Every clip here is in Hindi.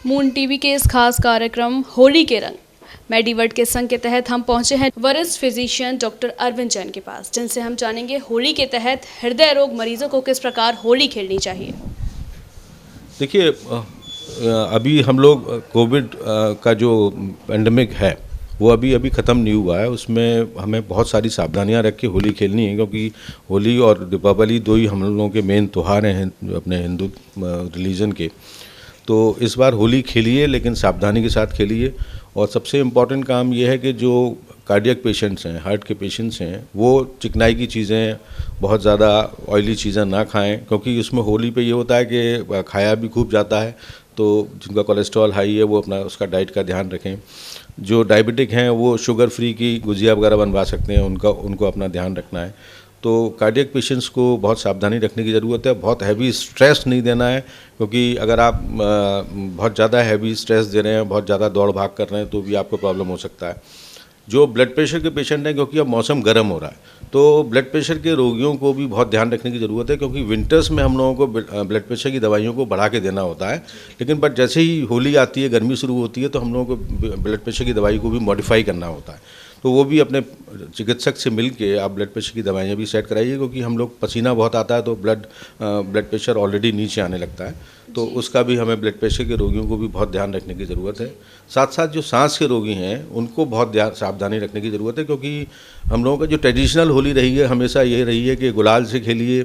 मून टीवी के इस खास कार्यक्रम होली के रंग मेडिवर्ट के संघ के तहत हम पहुंचे हैं वरिष्ठ फिजिशियन डॉक्टर अरविंद जैन के पास, जिनसे हम जानेंगे होली के तहत हृदय रोग मरीजों को किस प्रकार होली खेलनी चाहिए। देखिए, अभी हम लोग कोविड का जो पेंडेमिक है वो अभी ख़त्म नहीं हुआ है। उसमें हमें बहुत सारी सावधानियां रख के होली खेलनी है, क्योंकि होली और दीपावली दो ही हम लोगों के मेन त्यौहार हैं अपने हिंदू रिलीजन के। तो इस बार होली खेलिए, लेकिन सावधानी के साथ खेलिए। और सबसे इम्पॉर्टेंट काम ये है कि जो कार्डियक पेशेंट्स हैं, हार्ट के पेशेंट्स हैं, वो चिकनाई की चीज़ें, बहुत ज़्यादा ऑयली चीज़ें ना खाएं, क्योंकि उसमें होली पे ये होता है कि खाया भी खूब जाता है। तो जिनका कोलेस्ट्रॉल हाई है वो अपना उसका डाइट का ध्यान रखें। जो डायबिटिक हैं वो शुगर फ्री की गुजिया वगैरह बनवा सकते हैं, उनको अपना ध्यान रखना है। तो कार्डियक पेशेंट्स को बहुत सावधानी रखने की ज़रूरत है। बहुत हैवी स्ट्रेस नहीं देना है, क्योंकि अगर आप बहुत ज़्यादा हैवी स्ट्रेस दे रहे हैं, बहुत ज़्यादा दौड़ भाग कर रहे हैं, तो भी आपको प्रॉब्लम हो सकता है। जो ब्लड प्रेशर के पेशेंट हैं, क्योंकि अब मौसम गर्म हो रहा है, तो ब्लड प्रेशर के रोगियों को भी बहुत ध्यान रखने की ज़रूरत है, क्योंकि विंटर्स में हम लोगों को ब्लड प्रेशर की दवाइयों को बढ़ा के देना होता है। लेकिन बट जैसे ही होली आती है, गर्मी शुरू होती है, तो हम लोगों को ब्लड प्रेशर की दवाई को भी मॉडिफाई करना होता है। तो वो भी अपने चिकित्सक से मिल के आप ब्लड प्रेशर की दवाइयाँ भी सेट कराइए, क्योंकि हम लोग पसीना बहुत आता है तो ब्लड प्रेशर ऑलरेडी नीचे आने लगता है। तो उसका भी हमें ब्लड प्रेशर के रोगियों को भी बहुत ध्यान रखने की ज़रूरत है। साथ साथ जो सांस के रोगी हैं उनको बहुत सावधानी रखने की ज़रूरत है, क्योंकि हम लोगों का जो ट्रेडिशनल होली रही है हमेशा ये रही है कि गुलाल से खेलिए,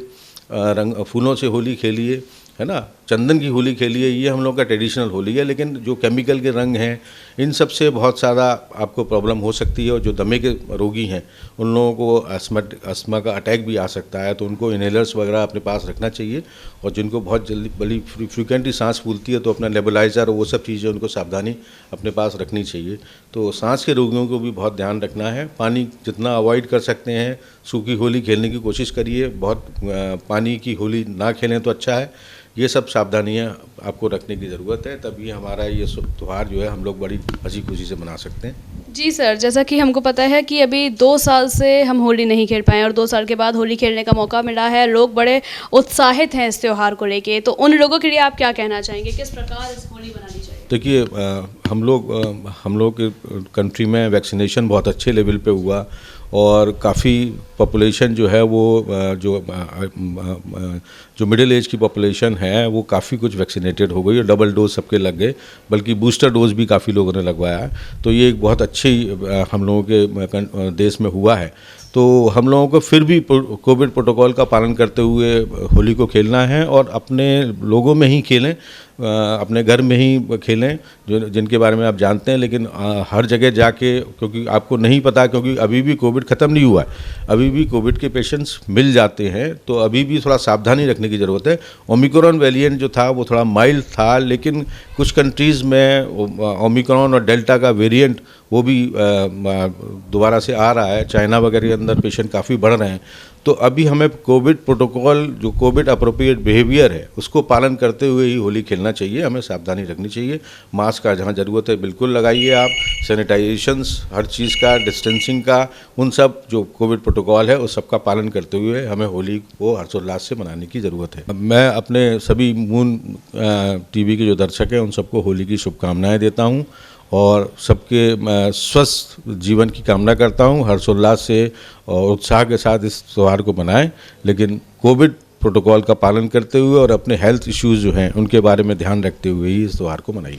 रंग फूलों से होली खेलिए, है ना, चंदन की होली खेलिए, ये हम लोग का ट्रेडिशनल होली है। लेकिन जो केमिकल के रंग हैं, इन सब से बहुत सारा आपको प्रॉब्लम हो सकती है। और जो दमे के रोगी हैं उन लोगों को अस्थमा का अटैक भी आ सकता है, तो उनको इनहेलर्स वगैरह अपने पास रखना चाहिए। और जिनको बहुत जल्दी बड़ी फ्रिक्वेंटली सांस फूलती है, तो अपना नेबुलाइज़र और वो सब चीज़ें उनको सावधानी अपने पास रखनी चाहिए। तो सांस के रोगियों को भी बहुत ध्यान रखना है। पानी जितना अवॉइड कर सकते हैं, सूखी होली खेलने की कोशिश करिए। बहुत पानी की होली ना खेलें तो अच्छा है। ये सब सावधानियां आपको रखने की ज़रूरत है, तभी हमारा ये त्यौहार जो है हम लोग बड़ी हंसी खुशी से मना सकते हैं। जी सर, जैसा कि हमको पता है कि अभी 2 साल से हम होली नहीं खेल पाए और 2 साल के बाद होली खेलने का मौका मिला है। लोग बड़े उत्साहित हैं इस त्यौहार को लेके, तो उन लोगों के लिए आप क्या कहना चाहेंगे, किस प्रकार इस होली मनानी चाहिए? देखिए, हम लोग के कंट्री में वैक्सीनेशन बहुत अच्छे लेवल पे हुआ, और काफ़ी पॉपुलेशन जो है वो जो मिडिल एज की पॉपुलेशन है वो काफ़ी कुछ वैक्सीनेटेड हो गई और डबल डोज सबके लग गए, बल्कि बूस्टर डोज भी काफ़ी लोगों ने लगवाया है। तो ये एक बहुत अच्छी हम लोगों के देश में हुआ है। तो हम लोगों को फिर भी कोविड प्रोटोकॉल का पालन करते हुए होली को खेलना है, और अपने लोगों में ही खेलें, अपने घर में ही खेलें जिनके बारे में आप जानते हैं। लेकिन हर जगह जाके, क्योंकि आपको नहीं पता, क्योंकि अभी भी कोविड ख़त्म नहीं हुआ है, अभी भी कोविड के पेशेंट्स मिल जाते हैं, तो अभी भी थोड़ा सावधानी रखने की ज़रूरत है। ओमिक्रॉन वेरिएंट जो था वो थोड़ा माइल्ड था, लेकिन कुछ कंट्रीज़ में ओमिक्रॉन और डेल्टा का वेरिएंट वो भी दोबारा से आ रहा है। चाइना वगैरह के अंदर पेशेंट काफ़ी बढ़ रहे हैं। तो अभी हमें कोविड प्रोटोकॉल, जो कोविड अप्रोप्रिएट बिहेवियर है, उसको पालन करते हुए ही होली खेलना चाहिए। हमें सावधानी रखनी चाहिए। मास्क का जहाँ ज़रूरत है बिल्कुल लगाइए आप, सैनिटाइजेशंस हर चीज़ का, डिस्टेंसिंग का, उन सब जो कोविड प्रोटोकॉल है उस सब का पालन करते हुए हमें होली को हर्षोल्लास से मनाने की ज़रूरत है। मैं अपने सभी मून टीवी के जो दर्शक हैं उन सबको होली की शुभकामनाएँ देता हूँ, और सबके स्वस्थ जीवन की कामना करता हूँ। हर्षोल्लास से और उत्साह के साथ इस त्यौहार को मनाएं, लेकिन कोविड प्रोटोकॉल का पालन करते हुए और अपने हेल्थ इश्यूज़ जो हैं उनके बारे में ध्यान रखते हुए ही इस त्यौहार को मनाइए।